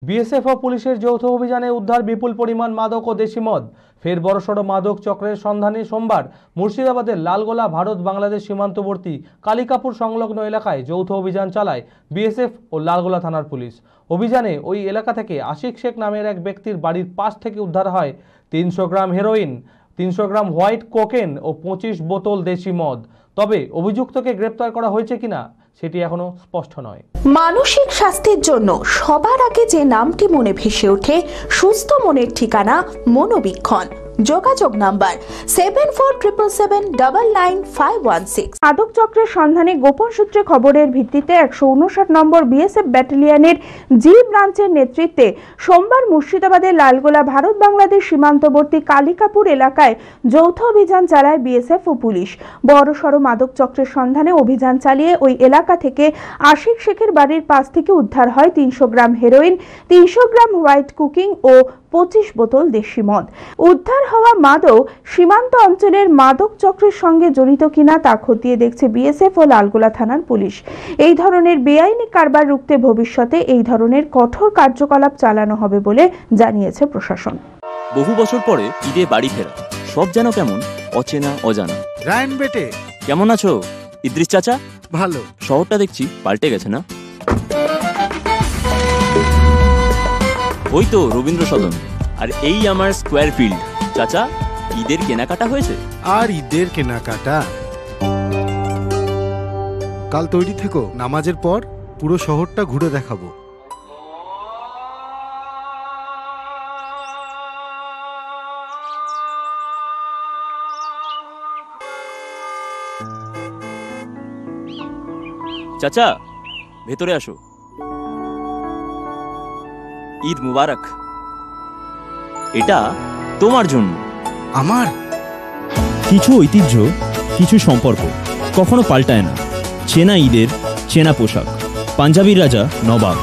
BSF ও পুলিশের যৌথ অভিযানে উদ্ধার বিপুল পরিমাণ মাদক ও দেশি মদ। ফের বড়সড় মাদক চক্রের সন্ধানে সোমবার মুর্শিদাবাদের লালগোলা ভারত বাংলাদেশ সীমান্তবর্তী কালিকাপুর সংলগ্ন এলাকায় যৌথ অভিযান চালায় বিএসএফ ও লালগোলা থানার পুলিশ। অভিযানে ওই এলাকা থেকে আশিক শেখ নামের এক ব্যক্তির বাড়ির পাশ থেকে উদ্ধার হয় 300 গ্রাম হেরোইন, 300 গ্রাম হোয়াইট কোকেন ও 25 বোতল দেশি মদ। তবে অভিযুক্তকে গ্রেপ্তার করা হয়েছে কিনা সেটি এখনো স্পষ্ট নয়। মানসিক স্বাস্থ্যের জন্য সবার আগে যে নামটি মনে ভেসে ওঠে, সুস্থ মনের ঠিকানা মনোবীক্ষণ। যোগাযোগ নাম্বার 7477799516। মাদক চক্রের সন্ধানে গোপন সূত্রে খবরের ভিত্তিতে 159 নম্বর বিএসএফ ব্যাটালিয়নের জি ব্রাঞ্চের নেতৃত্বে সোমবার মুর্শিদাবাদের লালগোলা ভারত বাংলাদেশ সীমান্তবর্তী কালিকাপুর এলাকায় যৌথ অভিযান চালায় বিএসএফ ও পুলিশ। বড়সড় মাদক চক্রের সন্ধানে অভিযান চালিয়ে ওই এলাকা থেকে আশিক শেখের বাড়ির পাশ থেকে উদ্ধার হয় 300 গ্রাম হেরোইন, 300 গ্রাম হোয়াইট কুকিং ও 25 বোতল দেশি মদ। উদ্ধার হওয়া মাদক সীমান্ত অঞ্চলের মাদক চক্রের সঙ্গে জড়িত কিনা তা খতিয়ে দেখছে বিএসএফ ও লালগোলা থানার পুলিশ। এই ধরনের বেআইনি কারবার রুখতে ভবিষ্যতে এই ধরনের কঠোর কার্যকলাপ চালানো হবে বলে জানিয়েছে প্রশাসন। বহু বছর পরে ঈদে বাড়ি ফেরা, সব যেন কেমন অচেনা অজানা। রায়ন বেটে কেমন আছো ইদ্রিস চাচা? ভালো। শহরটা দেখছি পাল্টে গেছে না? ওই তো রবীন্দ্র সদন, আর এই আমার স্কোয়ার ফিল্ড। চাচা, ঈদের কেনাকাটা হয়েছে? আর ঈদের কেনাকাটা? কাল তৈরি থেকো, নামাজের পর পুরো শহরটা ঘুরে দেখাবো। চাচা, ভেতরে আসো। ঈদ মুবারক। এটা তোমার জন্য। আমার? কিছু ঐতিহ্য, কিছু সম্পর্ক কখনো পাল্টায় না। চেনা ঈদের চেনা পোশাক, পাঞ্জাবির রাজা নবাব।